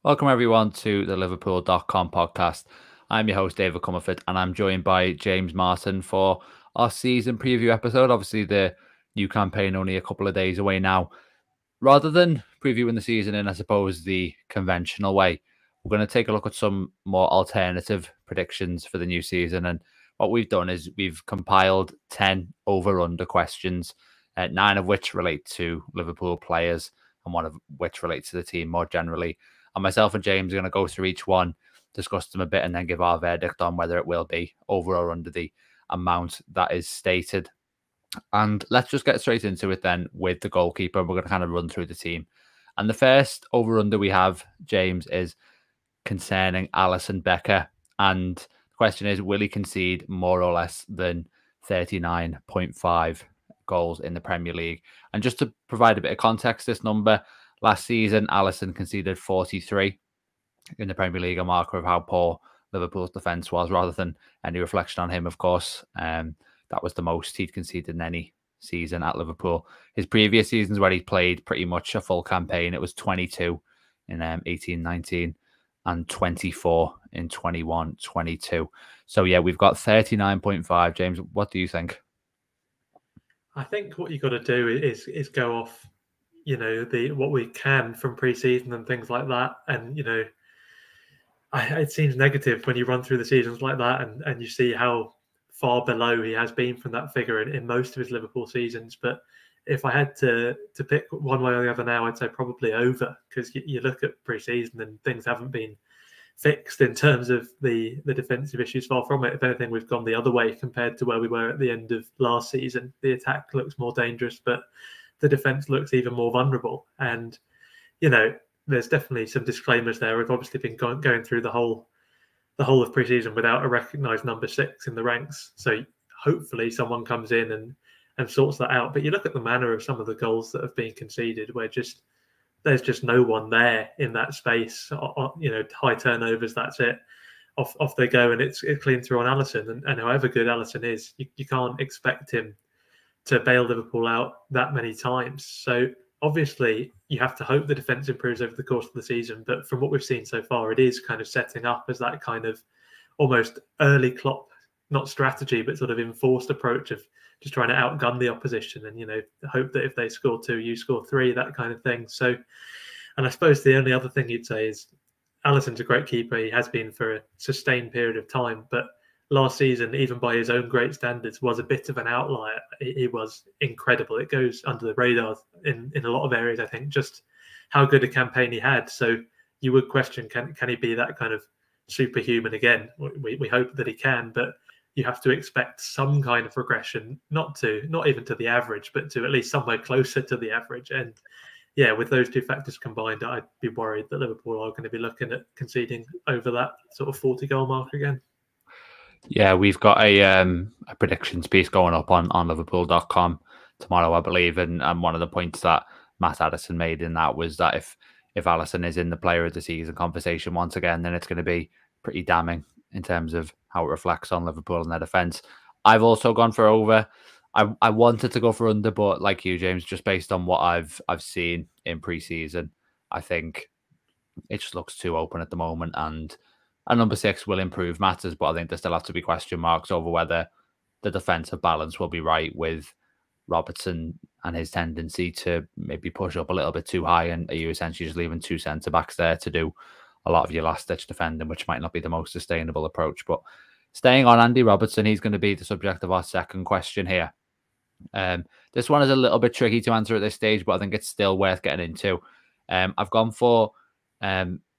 Welcome everyone to the Liverpool.com podcast. I'm your host, David Comerford, and I'm joined by James Martin for our season preview episode. Obviously, the new campaign only a couple of days away now. Rather than previewing the season in, I suppose, the conventional way, we're going to take a look at some more alternative predictions for the new season. And what we've done is we've compiled 10 over-under questions, 9 of which relate to Liverpool players and one of which relates to the team more generally. And myself and James are going to go through each one, discuss them a bit, and then give our verdict on whether it will be over or under the amount that is stated. And let's just get straight into it then with the goalkeeper. We're going to kind of run through the team. And the first over-under we have, James, is concerning Alisson Becker. And the question is, will he concede more or less than 39.5 goals in the Premier League? And just to provide a bit of context, this number, last season, Alisson conceded 43 in the Premier League, a marker of how poor Liverpool's defence was, rather than any reflection on him, of course. That was the most he'd conceded in any season at Liverpool. His previous seasons where he played pretty much a full campaign, it was 22 in 18-19 and 24 in 21-22. So yeah, we've got 39.5. James, what do you think? I think what you've got to do is go off, what we can from pre-season and things like that. And, it seems negative when you run through the seasons like that and you see how far below he has been from that figure in most of his Liverpool seasons. But if I had to pick one way or the other now, I'd say probably over, because you look at pre-season and things haven't been fixed in terms of the defensive issues. Far from it. If anything, we've gone the other way compared to where we were at the end of last season. The attack looks more dangerous, but the defence looks even more vulnerable. And, there's definitely some disclaimers there. We've obviously been going through the whole of pre-season without a recognised number 6 in the ranks. So hopefully someone comes in and sorts that out. But you look at the manner of some of the goals that have been conceded, where there's just no one there in that space. High turnovers, that's it. Off they go, and it's clean through on Alisson. And however good Alisson is, you can't expect him to bail Liverpool out that many times. So obviously, you have to hope the defence improves over the course of the season. But from what we've seen so far, it is kind of setting up as that kind of almost early Klopp, not strategy, but sort of enforced approach of just trying to outgun the opposition and, hope that if they score 2, you score 3, that kind of thing. So, and I suppose the only other thing you'd say is Alisson's a great keeper. He has been for a sustained period of time, but last season, even by his own great standards, was a bit of an outlier. He was incredible. It goes under the radar in a lot of areas, I think, just how good a campaign he had. So you would question, can he be that kind of superhuman again? We hope that he can, but you have to expect some kind of regression, not even to the average, but to at least somewhere closer to the average. And yeah, with those two factors combined, I'd be worried that Liverpool are going to be looking at conceding over that sort of 40-goal mark again. Yeah, we've got a predictions piece going up on Liverpool.com tomorrow, I believe. And one of the points that Matt Addison made in that was that if Alisson is in the player of the season conversation once again, then it's going to be pretty damning in terms of how it reflects on Liverpool and their defence. I've also gone for over. I wanted to go for under, but like you, James, just based on what I've seen in pre-season, I think it just looks too open at the moment. And a number 6 will improve matters, but I think there still have to be question marks over whether the defensive balance will be right with Robertson and his tendency to maybe push up a little bit too high. And are you essentially just leaving 2 centre-backs there to do a lot of your last-ditch defending, which might not be the most sustainable approach. But staying on Andy Robertson, he's going to be the subject of our second question here. This one is a little bit tricky to answer at this stage, but I think it's still worth getting into. I've gone for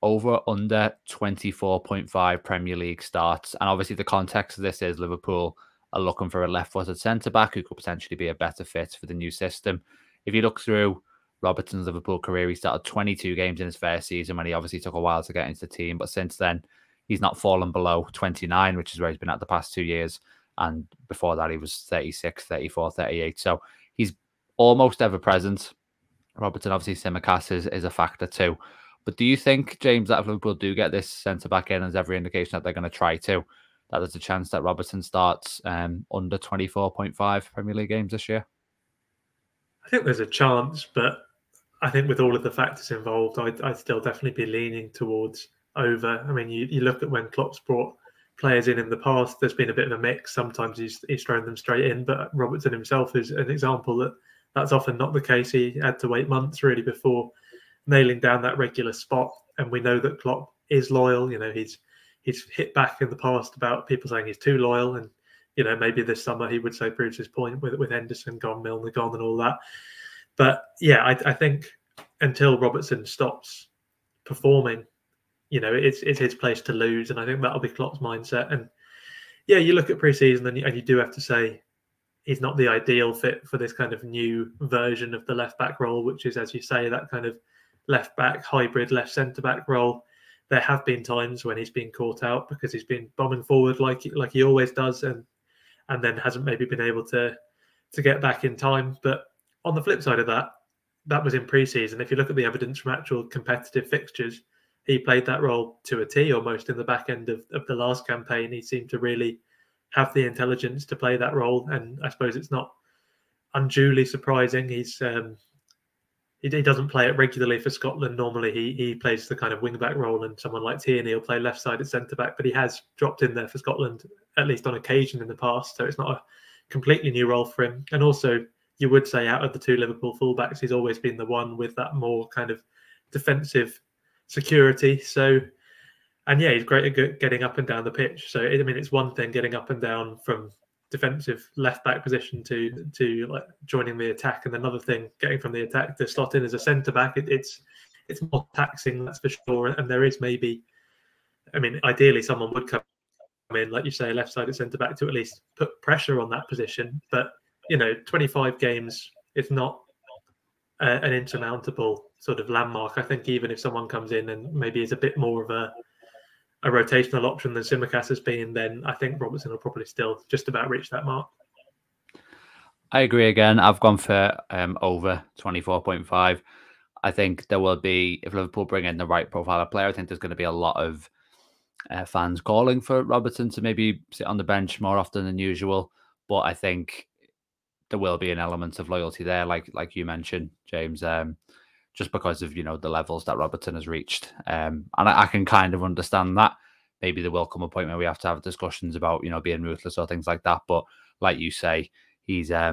over under 24.5 Premier League starts. And obviously the context of this is Liverpool are looking for a left-footed centre-back who could potentially be a better fit for the new system. If you look through Robertson's Liverpool career, he started 22 games in his first season when he obviously took a while to get into the team. But since then, he's not fallen below 29, which is where he's been at the past 2 years. And before that, he was 36, 34, 38. So he's almost ever present. Robertson, obviously, Tsimikas is a factor too. But do you think, James, that if Liverpool do get this centre-back in, there's every indication that they're going to try to, that there's a chance that Robertson starts under 24.5 Premier League games this year? I think there's a chance, but I think with all of the factors involved, I'd still definitely be leaning towards over. I mean, you look at when Klopp's brought players in the past, there's been a bit of a mix. Sometimes he's thrown them straight in, but Robertson himself is an example that's often not the case. He had to wait months really before nailing down that regular spot. And we know that Klopp is loyal. You know, he's hit back in the past about people saying he's too loyal, and you know, maybe this summer he would say proves his point with Henderson gone, Milner gone, and all that. But yeah, I think until Robertson stops performing, you know, it's his place to lose, and I think that'll be Klopp's mindset. And yeah, you look at pre-season, and you do have to say he's not the ideal fit for this kind of new version of the left back role, which is, as you say, that kind of left back hybrid left centre back role. There have been times when he's been caught out because he's been bombing forward like he always does, and then hasn't maybe been able to get back in time. But on the flip side of that, that was in pre-season. If you look at the evidence from actual competitive fixtures, he played that role to a T almost in the back end of the last campaign. He seemed to really have the intelligence to play that role, and I suppose it's not unduly surprising. He doesn't play it regularly for Scotland. Normally he plays the kind of wing-back role, and someone like Tierney will play left-sided centre-back, but he has dropped in there for Scotland, at least on occasion in the past, so it's not a completely new role for him. And also, you would say out of the two Liverpool fullbacks, he's always been the one with that more kind of defensive security. So, and yeah, he's great at getting up and down the pitch. So, I mean, it's one thing getting up and down from defensive left back position to like joining the attack, and another thing getting from the attack to slot in as a centre back. It's more taxing, that's for sure. And there is maybe, I mean, ideally someone would come in, like you say, left-sided centre back to at least put pressure on that position. But you know, 25 games, it's not an insurmountable sort of landmark. I think even if someone comes in and maybe is a bit more of a rotational option than Tsimikas has been, then I think Robertson will probably still just about reach that mark. I agree again. I've gone for over 24.5. I think there will be, if Liverpool bring in the right profile of player, I think there's going to be a lot of fans calling for Robertson to maybe sit on the bench more often than usual. But I think there will be an element of loyalty there, like you mentioned, James, just because of, you know, the levels that Robertson has reached. And I can kind of understand that. Maybe there will come a point where we have to have discussions about, you know, being ruthless or things like that. But like you say, he's, I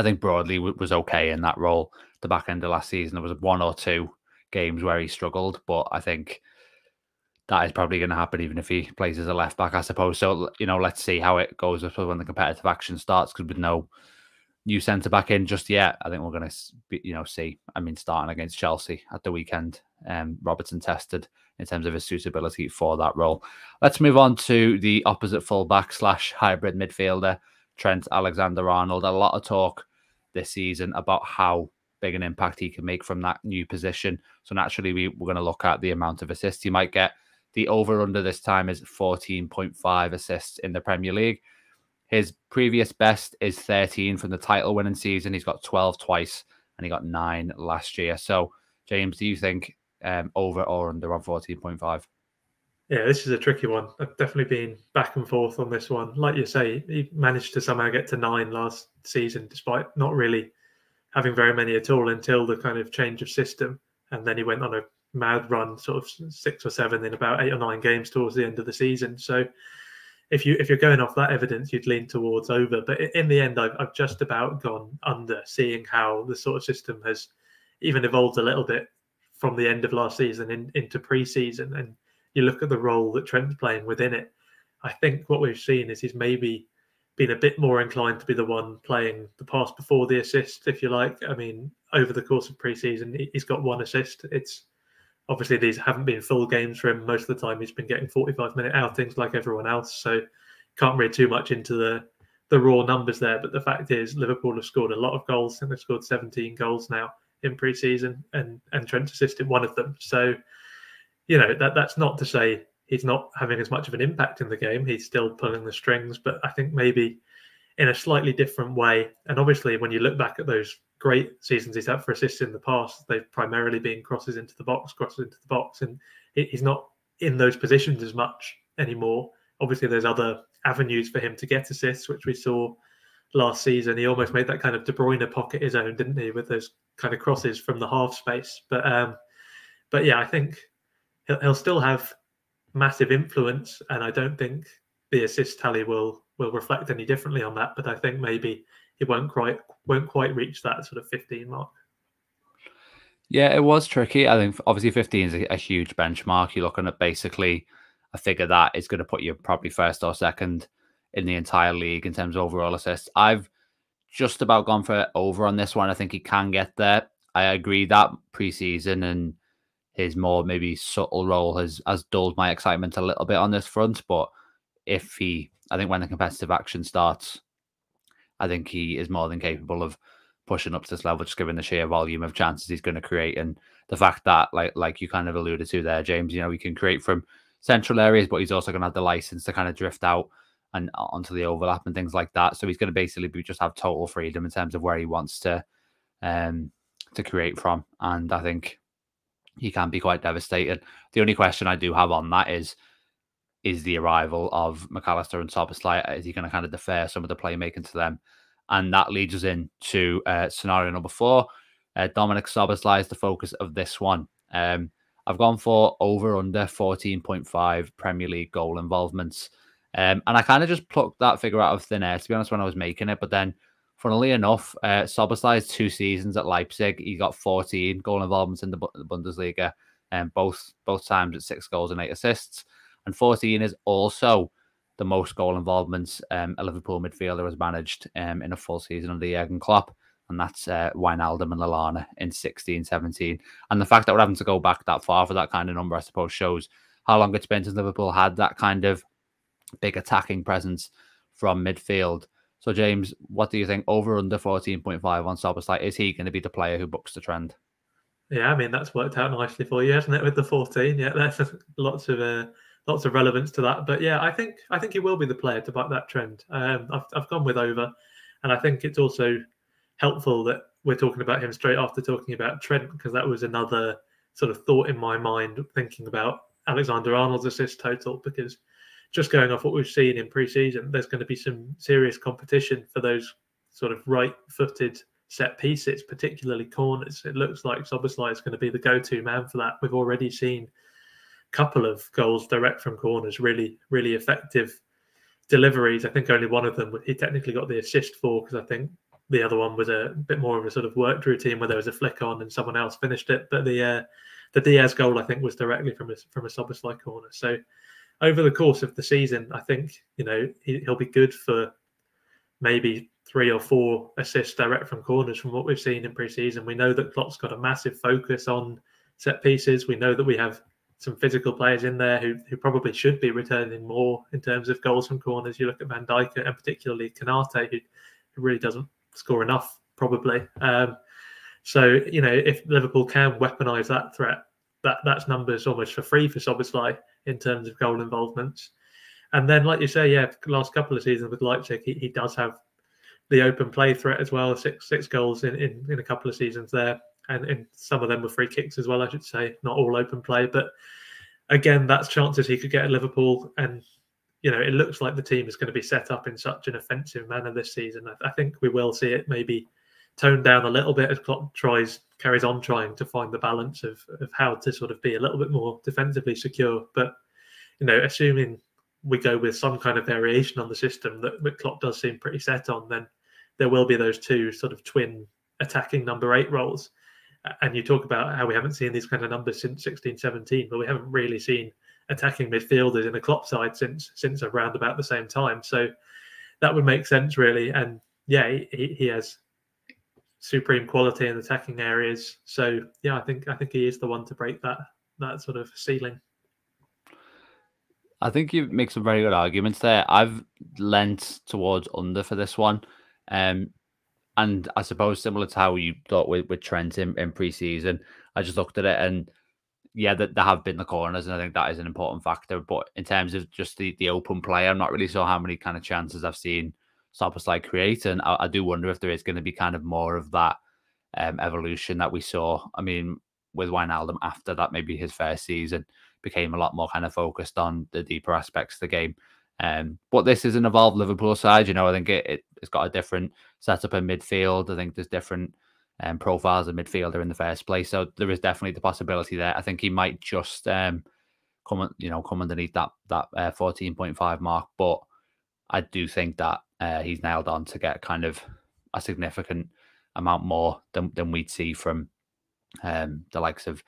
think broadly was okay in that role. The back end of last season, there was 1 or 2 games where he struggled, but I think that is probably going to happen even if he plays as a left back, I suppose. So, you know, let's see how it goes when the competitive action starts, because with no new centre back in just yet, I think we're going to, you know, see. I mean, starting against Chelsea at the weekend, Robertson tested in terms of his suitability for that role. Let's move on to the opposite fullback / hybrid midfielder, Trent Alexander-Arnold. A lot of talk this season about how big an impact he can make from that new position. So naturally, we're going to look at the amount of assists he might get. The over-under this time is 14.5 assists in the Premier League. His previous best is 13 from the title-winning season. He's got 12 twice, and he got 9 last year. So, James, do you think over or under on 14.5? Yeah, this is a tricky one. I've definitely been back and forth on this one. Like you say, he managed to somehow get to 9 last season, despite not really having very many at all until the kind of change of system. And then he went on a mad run, sort of 6 or 7 in about 8 or 9 games towards the end of the season. So if you're going off that evidence, you'd lean towards over. But in the end, I've just about gone under, seeing how the sort of system has even evolved a little bit from the end of last season into pre-season. And you look at the role that Trent's playing within it, I think what we've seen is he's maybe been a bit more inclined to be the one playing the pass before the assist, if you like. I mean, over the course of pre-season, he's got 1 assist. It's obviously these haven't been full games for him. Most of the time he's been getting 45-minute outings like everyone else. So can't read too much into the raw numbers there. But the fact is Liverpool have scored a lot of goals, and they've scored 17 goals now in pre-season, and Trent's assisted 1 of them. So, you know, that's not to say he's not having as much of an impact in the game. He's still pulling the strings, but I think maybe in a slightly different way. And obviously, when you look back at those great seasons he's had for assists in the past, they've primarily been crosses into the box, and he's not in those positions as much anymore. Obviously, there's other avenues for him to get assists, which we saw last season. He almost made that kind of De Bruyne pocket his own, didn't he, with those kind of crosses from the half space. But yeah, I think he'll still have massive influence, and I don't think the assist tally will reflect any differently on that. But I think maybe it won't quite reach that sort of 15 mark. Yeah, it was tricky. I think obviously 15 is a huge benchmark. You're looking at basically a figure that is going to put you probably first or second in the entire league in terms of overall assists. I've just about gone for over on this one. I think he can get there. I agree that preseason and his more maybe subtle role has dulled my excitement a little bit on this front. But I think when the competitive action starts, I think he is more than capable of pushing up to this level, just given the sheer volume of chances he's going to create. And the fact that, like you kind of alluded to there, James, he can create from central areas, but he's also going to have the license to kind of drift out and onto the overlap and things like that. So he's going to basically just have total freedom in terms of where he wants to create from. And I think he can be quite devastating. The only question I do have on that is the arrival of McAllister and Szoboszlai. Is he going to kind of defer some of the playmaking to them? And that leads us into scenario number 4. Dominik Szoboszlai is the focus of this one. I've gone for over/under 14.5 Premier League goal involvements. And I kind of just plucked that figure out of thin air, to be honest, when I was making it. But then, funnily enough, Szoboszlai's 2 seasons at Leipzig, he got 14 goal involvements in the Bundesliga, and both times at 6 goals and 8 assists. And 14 is also the most goal involvements a Liverpool midfielder has managed in a full season under Jurgen Klopp. And that's Wijnaldum and Lallana in 16-17. And the fact that we're having to go back that far for that kind of number, I suppose, shows how long it's been since Liverpool had that kind of big attacking presence from midfield. So, James, what do you think? Over under 14.5 on Szoboszlai. Is he going to be the player who bucks the trend? Yeah, I mean, that's worked out nicely for you, hasn't it, with the 14? Yeah, there's lots of relevance to that. But yeah, I think he will be the player to buck that trend. I've gone with over, and I think it's also helpful that we're talking about him straight after talking about Trent, because that was another sort of thought in my mind thinking about Alexander-Arnold's assist total, because just going off what we've seen in pre-season, there's going to be some serious competition for those sort of right-footed set pieces, particularly corners. It looks like Szoboszlai is going to be the go-to man for that. We've already seen a couple of goals direct from corners, really, really effective deliveries. I think only one of them he technically got the assist for, because I think the other one was a bit more of a sort of worked routine where there was a flick on and someone else finished it. But the Diaz goal, I think, was directly from a Szoboszlai corner. So over the course of the season, I think he'll be good for maybe 3 or 4 assists direct from corners from what we've seen in pre-season. We know that Klopp's got a massive focus on set pieces. We know that we have some physical players in there who probably should be returning more in terms of goals from corners. You look at Van Dijk and particularly Canate, who really doesn't score enough, probably. So, if Liverpool can weaponise that threat, that's numbers almost for free for Szoboszlai in terms of goal involvements. And then, like you say, yeah, last couple of seasons with Leipzig, he does have the open play threat as well. Six goals in a couple of seasons there, and some of them were free kicks as well, I should say. Not all open play, but again, that's chances he could get at Liverpool. And it looks like the team is going to be set up in such an offensive manner this season. I think we will see it maybe toned down a little bit as Klopp carries on trying to find the balance of how to sort of be a little bit more defensively secure. But assuming we go with some kind of variation on the system that Klopp does seem pretty set on, then there will be those 2 sort of twin attacking number 8 roles. And you talk about how we haven't seen these kind of numbers since 16-17, but we haven't really seen attacking midfielders in the Klopp side since around about the same time. So that would make sense, really. And yeah, he has supreme quality in attacking areas. So yeah, I think he is the one to break that sort of ceiling. I think you make some very good arguments there. I've lent towards under for this one. And I suppose similar to how you thought with Trent in pre-season, I just looked at it and yeah, there have been the corners, and I think that is an important factor. But in terms of just the open play, I'm not really sure how many kind of chances I've seen Szoboszlai create. And I do wonder if there is going to be kind of more of that evolution that we saw. I mean, with Wijnaldum after that, maybe his first season became a lot more kind of focused on the deeper aspects of the game. But this is an evolved Liverpool side. I think it's got a different setup in midfield. I think there's different profile as a midfielder in the first place. So there is definitely the possibility there. I think he might just come underneath that 14.5 mark, but I do think that he's nailed on to get kind of a significant amount more than we'd see from the likes of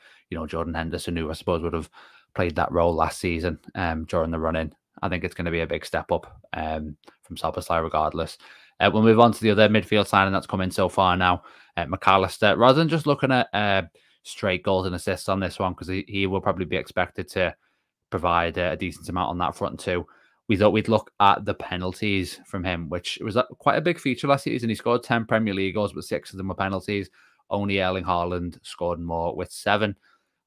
Jordan Henderson, who I suppose would have played that role last season during the run-in. I think it's going to be a big step up from Szoboszlai regardless. We'll move on to the other midfield signing that's come in so far now. McAllister, rather than just looking at straight goals and assists on this one, because he will probably be expected to provide a decent amount on that front too. We thought we'd look at the penalties from him, which was quite a big feature last season. He scored 10 Premier League goals, but 6 of them were penalties. Only Erling Haaland scored more with 7.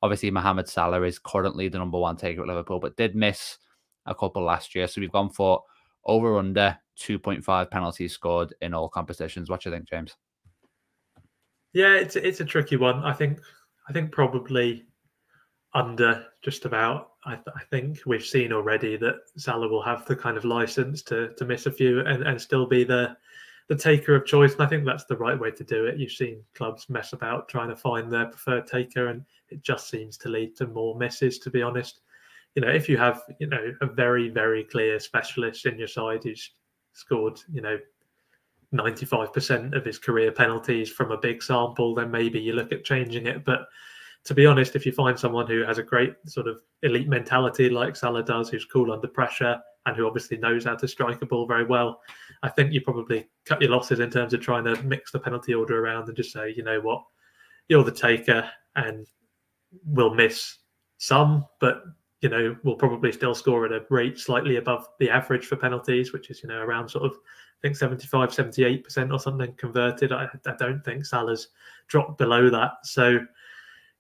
Obviously, Mohamed Salah is currently the number 1 taker at Liverpool, but did miss a couple last year. So we've gone for over-under 2.5 penalties scored in all competitions. What do you think, James? Yeah, it's a tricky one. I think probably under just about. I think we've seen already that Salah will have the kind of license to miss a few and still be the taker of choice. And I think that's the right way to do it. You've seen clubs mess about trying to find their preferred taker, and it just seems to lead to more misses, to be honest. If you have, a very, very clear specialist in your side who's scored, 95% of his career penalties from a big sample, then maybe you look at changing it. But to be honest, if you find someone who has a great sort of elite mentality like Salah does, who's cool under pressure and who obviously knows how to strike a ball very well, I think you probably cut your losses in terms of trying to mix the penalty order around and just say, you know what, you're the taker and we'll miss some, but we'll probably still score at a rate slightly above the average for penalties, which is, around sort of, I think 75, 78% or something converted. I don't think Salah's dropped below that. So,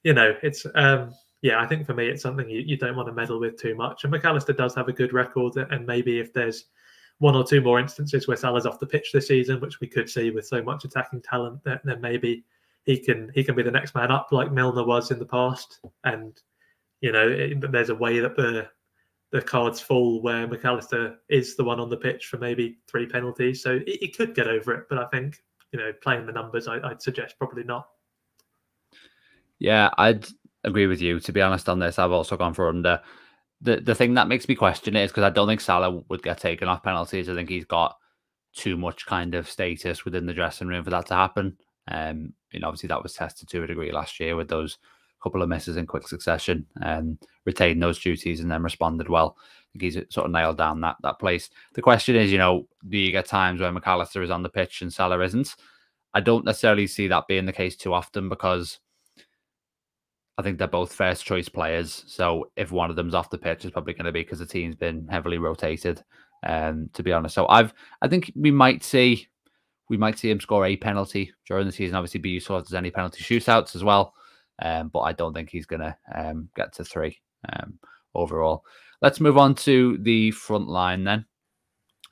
it's, I think for me, it's something you don't want to meddle with too much. And McAllister does have a good record. And maybe if there's 1 or 2 more instances where Salah's off the pitch this season, which we could see with so much attacking talent, then maybe he can be the next man up like Milner was in the past. And, there's a way that the cards fall where McAllister is the one on the pitch for maybe 3 penalties. So he could get over it. But I think, playing the numbers, I'd suggest probably not. Yeah, I'd agree with you. To be honest on this, I've also gone for under. The thing that makes me question it is because I don't think Salah would get taken off penalties. I think he's got too much kind of status within the dressing room for that to happen. Obviously that was tested to a degree last year with those couple of misses in quick succession and retained those duties and then responded well. I think he's sort of nailed down that place. The question is, do you get times where McAllister is on the pitch and Salah isn't? I don't necessarily see that being the case too often because I think they're both first choice players. So if one of them's off the pitch, it's probably going to be because the team's been heavily rotated. To be honest, so I think we might see him score a penalty during the season. Obviously, be useful if there's any penalty shootouts as well. But I don't think he's going to get to 3 overall. Let's move on to the front line then.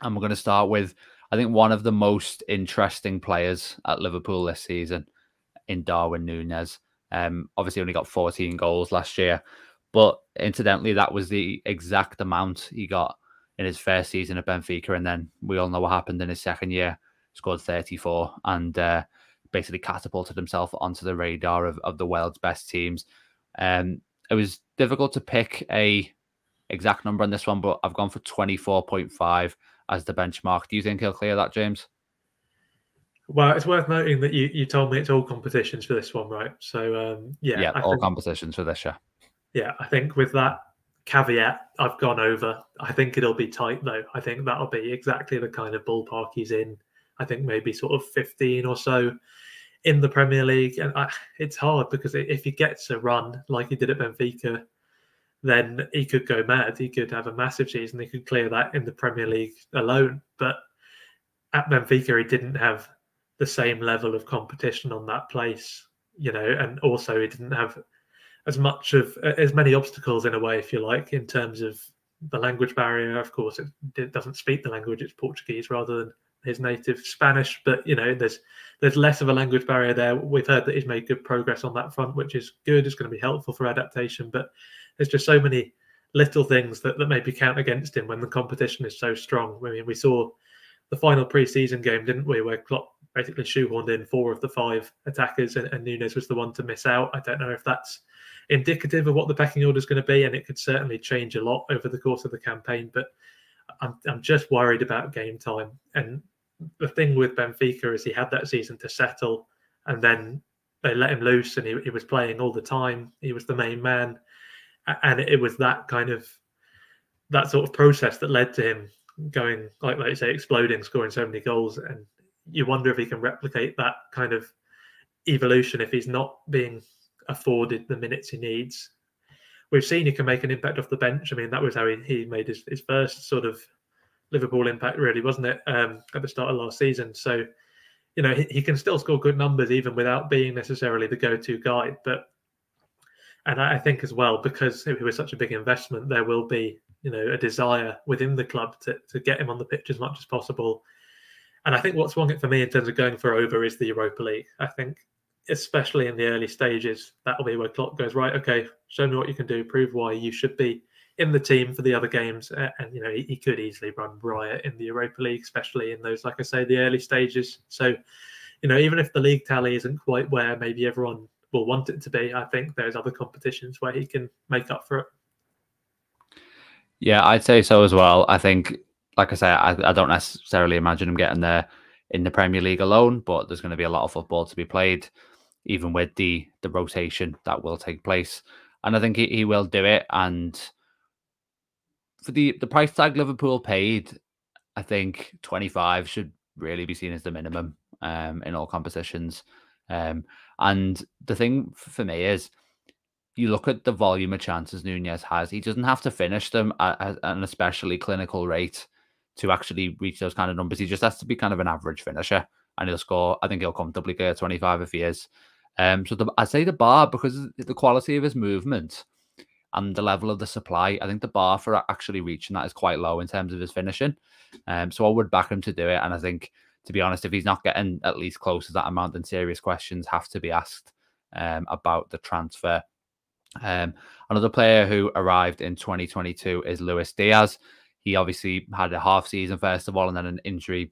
And we're going to start with, I think, one of the most interesting players at Liverpool this season in Darwin Núñez. Obviously only got 14 goals last year, but incidentally, that was the exact amount he got in his first season at Benfica. And then we all know what happened in his second year, scored 34 and basically catapulted himself onto the radar of the world's best teams. It was difficult to pick a exact number on this one, but I've gone for 24.5 as the benchmark. Do you think he'll clear that, James? Well, it's worth noting that you told me it's all competitions for this one, right? So, yeah, all competitions for this, yeah. Yeah, I think with that caveat, I've gone over. I think it'll be tight, though. I think that'll be exactly the kind of ballpark he's in. I think maybe sort of 15 or so in the Premier League. And it's hard because if he gets a run like he did at Benfica, then he could go mad. He could have a massive season. He could clear that in the Premier League alone. But at Benfica, he didn't have the same level of competition on that place, and also he didn't have as many obstacles in a way, if you like, in terms of the language barrier. Of course, it doesn't speak the language; it's Portuguese rather than his native Spanish. But there's less of a language barrier there. We've heard that he's made good progress on that front, which is good. It's going to be helpful for adaptation. But there's just so many little things that maybe count against him when the competition is so strong. I mean, we saw the final pre-season game, didn't we, where Klopp basically shoehorned in 4 of the 5 attackers, and Nunes was the one to miss out. I don't know if that's indicative of what the pecking order is going to be, and it could certainly change a lot over the course of the campaign. But I'm just worried about game time. And the thing with Benfica is he had that season to settle, and then they let him loose, and he was playing all the time. He was the main man, and it was that sort of process that led to him going, like you say, exploding, scoring so many goals. And you wonder if he can replicate that kind of evolution if he's not being afforded the minutes he needs. We've seen he can make an impact off the bench. I mean, that was how he made his first sort of Liverpool impact, really, wasn't it, at the start of last season? So, you know, he can still score good numbers even without being necessarily the go-to guy. And I think as well, because it was such a big investment, there will be, you know, a desire within the club to get him on the pitch as much as possible. And I think what's wrong for me in terms of going for over is the Europa League. I think, especially in the early stages, that'll be where Klopp goes, right, okay, show me what you can do, prove why you should be in the team for the other games. And, you know, he could easily run riot in the Europa League, especially in those, like I say, the early stages. So, you know, even if the league tally isn't quite where maybe everyone will want it to be, I think there's other competitions where he can make up for it. Yeah, I'd say so as well. I think, like I say, I don't necessarily imagine him getting there in the Premier League alone, but there's going to be a lot of football to be played, even with the rotation that will take place. And I think he will do it. And for the price tag Liverpool paid, I think 25 should really be seen as the minimum in all competitions. And the thing for me is, you look at the volume of chances Nunes has, he doesn't have to finish them at an especially clinical rate to actually reach those kind of numbers. He just has to be kind of an average finisher, and he'll score. I think he'll comfortably get 25 if he is. So I'd say the bar, because of the quality of his movement and the level of the supply, I think the bar for actually reaching that is quite low in terms of his finishing. So I would back him to do it. And I think, to be honest, if he's not getting at least close to that amount, then serious questions have to be asked about the transfer. Another player who arrived in 2022 is Luis Diaz. He obviously had a half season first of all, and then an injury.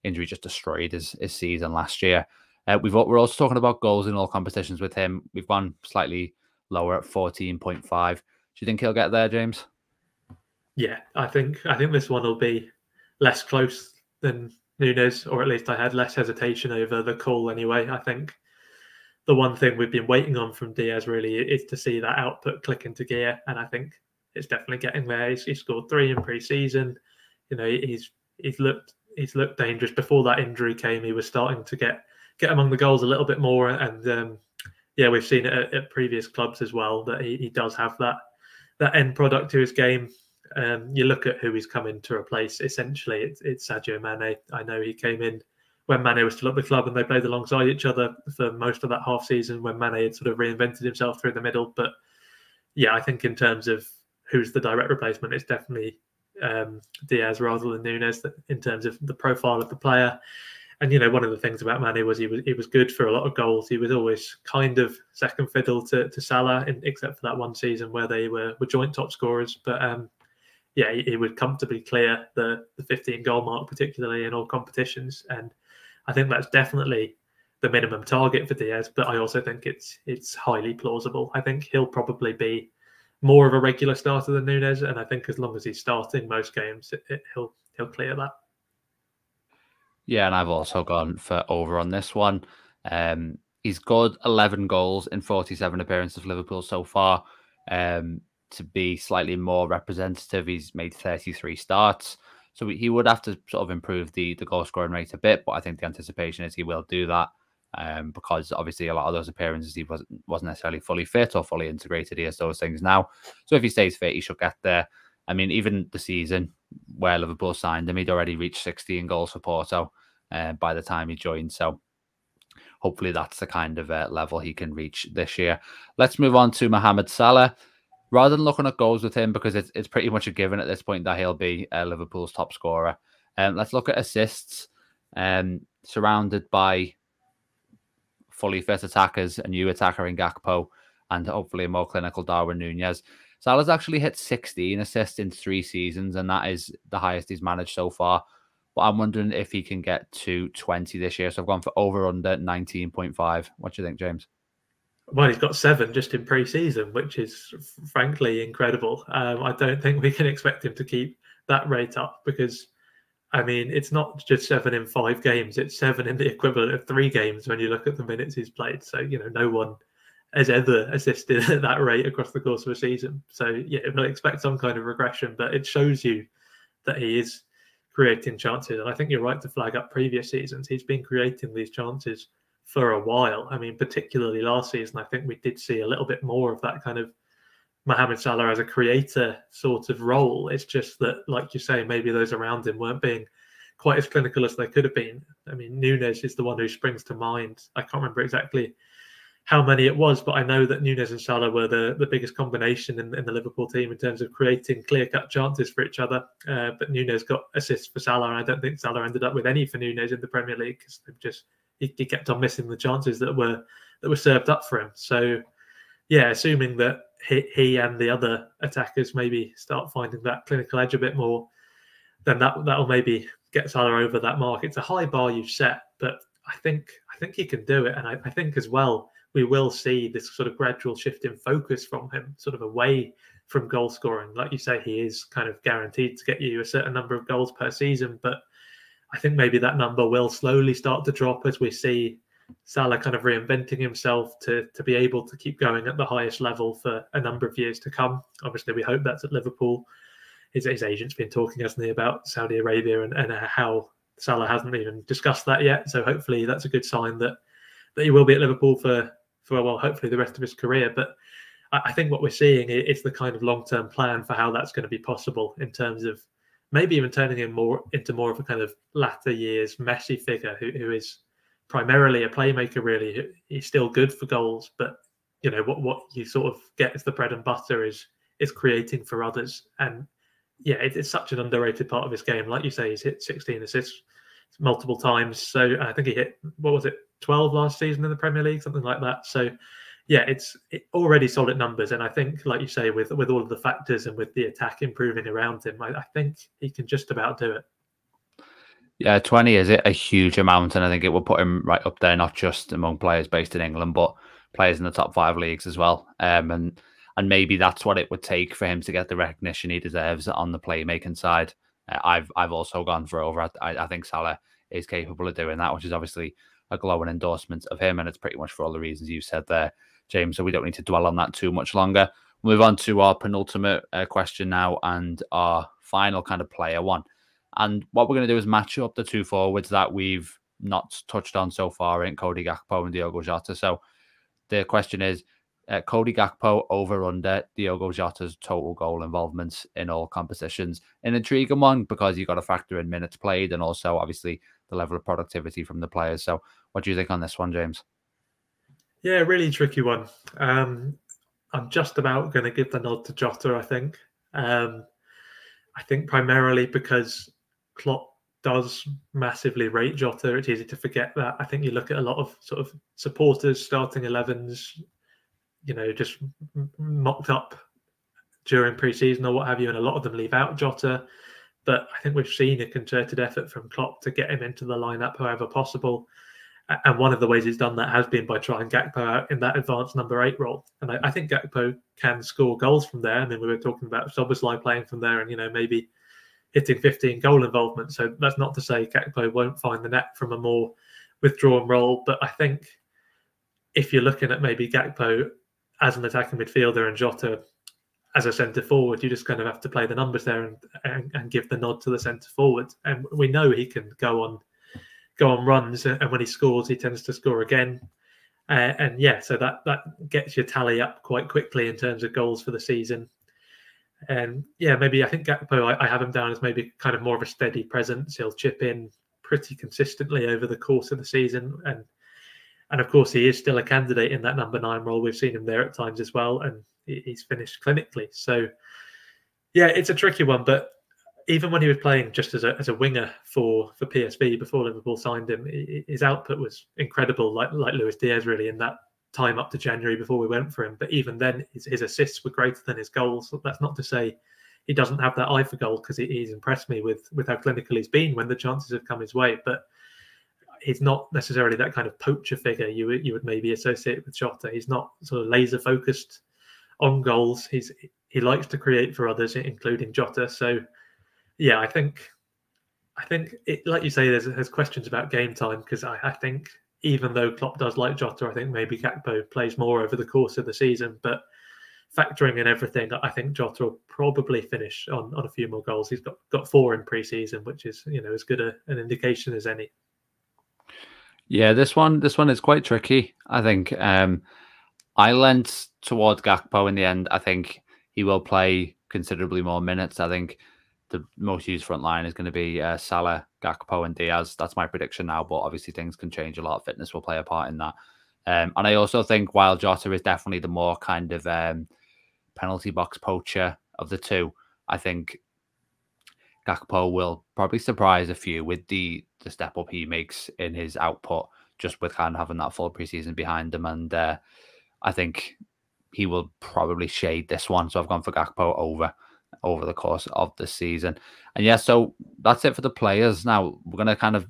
Injury just destroyed his season last year. We're also talking about goals in all competitions with him. We've gone slightly lower at 14.5. Do you think he'll get there, James? Yeah, I think this one will be less close than Nunes, or at least I had less hesitation over the call anyway. I think the one thing we've been waiting on from Diaz really is to see that output click into gear, and I think it's definitely getting there. He's scored 3 in pre-season. You know, he's looked dangerous. Before that injury came, he was starting to get among the goals a little bit more, and yeah, we've seen it at previous clubs as well, that he does have that end product to his game. You look at who he's come in to replace. Essentially, it's Sadio Mane. I know he came in when Mane was still at the club, and they played alongside each other for most of that half season when Mane had sort of reinvented himself through the middle. But yeah, I think in terms of who's the direct replacement, it's definitely Diaz rather than Nunes in terms of the profile of the player. And, you know, one of the things about Mane was he was good for a lot of goals. He was always kind of second fiddle to Salah, except for that one season where they were joint top scorers. But yeah, he would comfortably clear the 15 goal mark, particularly in all competitions. And I think that's definitely the minimum target for Diaz. But I also think it's highly plausible. I think he'll probably be more of a regular starter than Nunes, and I think as long as he's starting most games, he'll clear that. Yeah, and I've also gone for over on this one. He's got 11 goals in 47 appearances for Liverpool so far. To be slightly more representative, he's made 33 starts. So he would have to sort of improve the goal scoring rate a bit, but I think the anticipation is he will do that because obviously a lot of those appearances he wasn't necessarily fully fit or fully integrated. He has those things now. So if he stays fit, he should get there. I mean, even the season where Liverpool signed him, he'd already reached 16 goals for Porto by the time he joined. So hopefully that's the kind of level he can reach this year. Let's move on to Mohamed Salah. Rather than looking at goals with him, because it's pretty much a given at this point that he'll be Liverpool's top scorer. Let's look at assists. Surrounded by fully fit attackers, a new attacker in Gakpo, and hopefully a more clinical Darwin Núñez. Salah's actually hit 16 assists in 3 seasons, and that is the highest he's managed so far. but I'm wondering if he can get to 20 this year. So I've gone for over under 19.5. What do you think, James? Well, he's got 7 just in pre-season, which is frankly incredible. I don't think we can expect him to keep that rate up because, I mean, it's not just 7 in 5 games; it's 7 in the equivalent of 3 games when you look at the minutes he's played. So no one has ever assisted at that rate across the course of a season. So yeah, we'll expect some kind of regression, but it shows you that he is creating chances. And I think you're right to flag up previous seasons. He's been creating these chances for a while. I mean, particularly last season, I think we did see a little bit more of that kind of Mohamed Salah as a creator sort of role. It's just that, like you say, maybe those around him weren't being quite as clinical as they could have been. I mean, Núñez is the one who springs to mind. I can't remember exactly how many it was, but I know that Núñez and Salah were the biggest combination in the Liverpool team in terms of creating clear-cut chances for each other. But Núñez got assists for Salah, and I don't think Salah ended up with any for Núñez in the Premier League because he kept on missing the chances that were served up for him. So, yeah, assuming that he and the other attackers maybe start finding that clinical edge a bit more, then that'll maybe get Salah over that mark. It's a high bar you've set, but I think he can do it, and I think as well we will see this sort of gradual shift in focus from him, sort of away from goal scoring. Like you say, he is kind of guaranteed to get you a certain number of goals per season, but I think maybe that number will slowly start to drop as we see Salah kind of reinventing himself to be able to keep going at the highest level for a number of years to come. Obviously, we hope that's at Liverpool. His agent's been talking, hasn't he, about Saudi Arabia and how Salah hasn't even discussed that yet. So hopefully that's a good sign that he will be at Liverpool for well, hopefully the rest of his career. But I think what we're seeing is the kind of long-term plan for how that's going to be possible in terms of maybe even turning him into more of a kind of latter years Messi figure who is primarily a playmaker. Really, he's still good for goals, but what you sort of get as the bread and butter is creating for others. And yeah, it's such an underrated part of his game. Like you say, he's hit 16 assists multiple times. So I think he hit, 12 last season in the Premier League, something like that. So yeah, it's already solid numbers. And I think, like you say, with all of the factors and with the attack improving around him, I think he can just about do it. Yeah, 20 is a huge amount, and I think it will put him right up there, not just among players based in England, but players in the top 5 leagues as well. And maybe that's what it would take for him to get the recognition he deserves on the playmaking side. I've also gone for over. I think Salah is capable of doing that, which is obviously a glowing endorsement of him, and it's pretty much for all the reasons you said there, James. So we don't need to dwell on that too much longer. We'll move on to our penultimate question now, and our final kind of player one. And what we're going to do is match up the 2 forwards that we've not touched on so far in Cody Gakpo and Diogo Jota. So the question is, Cody Gakpo over under Diogo Jota's total goal involvements in all competitions. An intriguing one because you've got to factor in minutes played and also obviously the level of productivity from the players. So what do you think on this one, James? Yeah, really tricky one. I'm just about going to give the nod to Jota, I think. I think primarily because Klopp does massively rate Jota. It's easy to forget that. I think you look at a lot of sort of supporters, starting 11s, just mocked up during pre-season or what have you, and a lot of them leave out Jota. But I think we've seen a concerted effort from Klopp to get him into the lineup however possible. And one of the ways he's done that has been by trying Gakpo out in that advanced number 8 role. And I think Gakpo can score goals from there. I mean, we were talking about Szoboszlai playing from there and, maybe hitting 15 goal involvement. So that's not to say Gakpo won't find the net from a more withdrawn role. But I think if you're looking at maybe Gakpo as an attacking midfielder and Jota as a centre forward, you just kind of have to play the numbers there and give the nod to the centre forward. And we know he can go on runs, and when he scores, he tends to score again. So that gets your tally up quite quickly in terms of goals for the season. And yeah, maybe I think Gakpo, I have him down as maybe kind of more of a steady presence. He'll chip in pretty consistently over the course of the season. And of course, he is still a candidate in that number 9 role. We've seen him there at times as well, and he's finished clinically. So yeah, it's a tricky one. But even when he was playing just as a winger for PSV before Liverpool signed him, his output was incredible, like Luis Diaz really in that time up to January before we went for him. But even then, his assists were greater than his goals. That's not to say he doesn't have that eye for goal because he's impressed me with how clinical he's been when the chances have come his way. But he's not necessarily that kind of poacher figure you would maybe associate with Jota. He's not sort of laser focused on goals. He likes to create for others, including Jota. So yeah, I think it, like you say, there's questions about game time, because I think even though Klopp does like Jota, I think maybe Gakpo plays more over the course of the season. But factoring in everything, I think Jota will probably finish on a few more goals. He's got 4 in pre-season, which is as good an indication as any. Yeah, this one is quite tricky. I think I lent towards Gakpo in the end. I think he will play considerably more minutes. I think the most used front line is going to be Salah, Gakpo, and Diaz. That's my prediction now, but obviously things can change a lot. Fitness will play a part in that. And I also think while Jota is definitely the more kind of penalty box poacher of the two, I think Gakpo will probably surprise a few with the step up he makes in his output, just with kind of having that full preseason behind him. And I think he will probably shade this one. So I've gone for Gakpo over the course of the season. And yeah, so that's it for the players. Now we're going to kind of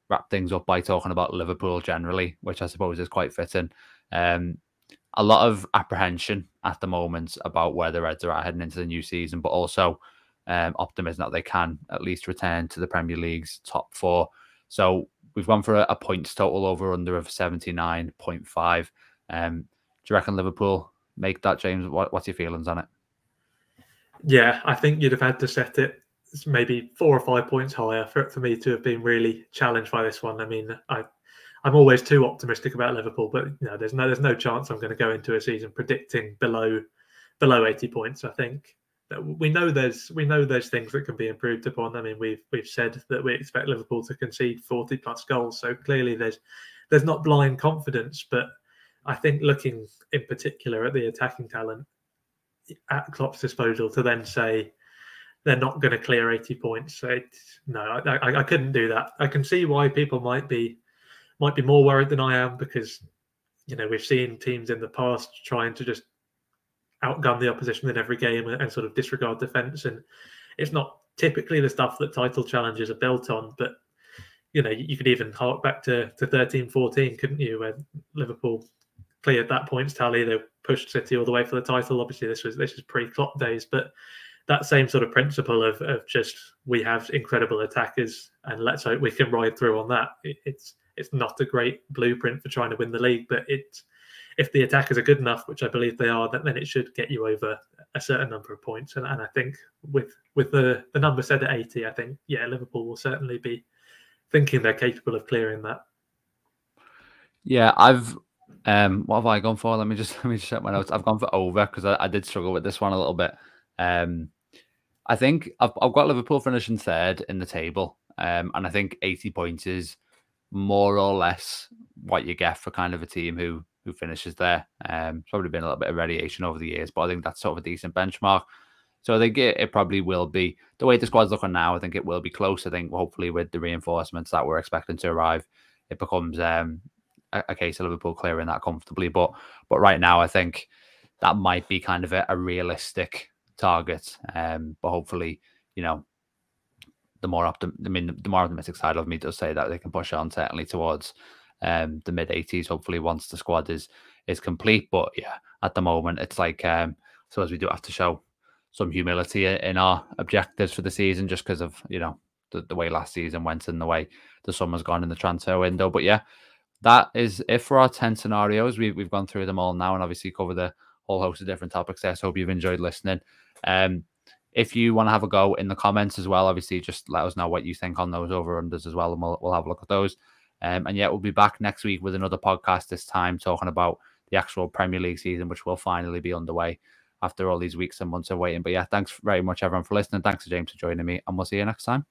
wrap things up by talking about Liverpool generally, which I suppose is quite fitting. A lot of apprehension at the moment about where the Reds are at heading into the new season, but also optimism that they can at least return to the Premier League's top 4. So we've gone for a points total over under of 79.5. Do you reckon Liverpool make that, James? What's your feelings on it? Yeah, I think you'd have had to set it maybe 4 or 5 points higher for me to have been really challenged by this one. I mean, I'm always too optimistic about Liverpool, but there's no chance I'm going to go into a season predicting below 80 points. I think that we know there's things that can be improved upon. I mean, we've said that we expect Liverpool to concede 40 plus goals, so clearly there's not blind confidence. But I think looking in particular at the attacking talent at Klopp's disposal, to then say they're not going to clear 80 points, so I couldn't do that. I can see why people might be more worried than I am, because we've seen teams in the past trying to just outgun the opposition in every game and sort of disregard defence, and it's not typically the stuff that title challenges are built on. But you could even hark back to 13-14, couldn't you, where Liverpool cleared that points tally, they pushed City all the way for the title. Obviously this is pre-Klopp days, but that same sort of principle of just, we have incredible attackers and let's hope we can ride through on that. It's not a great blueprint for trying to win the league, but if the attackers are good enough, which I believe they are, then it should get you over a certain number of points. And I think with the number set at 80, I think, yeah, Liverpool will certainly be thinking they're capable of clearing that. Yeah, what have I gone for? Let me just check my notes. I've gone for over because I did struggle with this one a little bit. I think I've got Liverpool finishing 3rd in the table, and I think 80 points is more or less what you get for kind of a team who finishes there. It's probably been a little bit of variation over the years, but I think that's sort of a decent benchmark. So I think it probably will be, the way the squad's looking now, I think it will be close. I think hopefully with the reinforcements that we're expecting to arrive, it becomes a case of Liverpool clearing that comfortably. But right now, I think that might be kind of a realistic target. But hopefully, the more optimistic side of me does say that they can push on certainly towards the mid 80s. Hopefully, once the squad is complete. But yeah, at the moment, it's like so as we do have to show some humility in our objectives for the season, just because of the way last season went and the way the summer's gone in the transfer window. But yeah, that is it for our 10 scenarios. We've gone through them all now and obviously covered a whole host of different topics there. So hope you've enjoyed listening. If you want to have a go in the comments as well, obviously just let us know what you think on those over-unders as well, and we'll have a look at those. And yeah, we'll be back next week with another podcast, this time talking about the actual Premier League season, which will finally be underway after all these weeks and months of waiting. But yeah, thanks very much everyone for listening. Thanks to James for joining me, and we'll see you next time.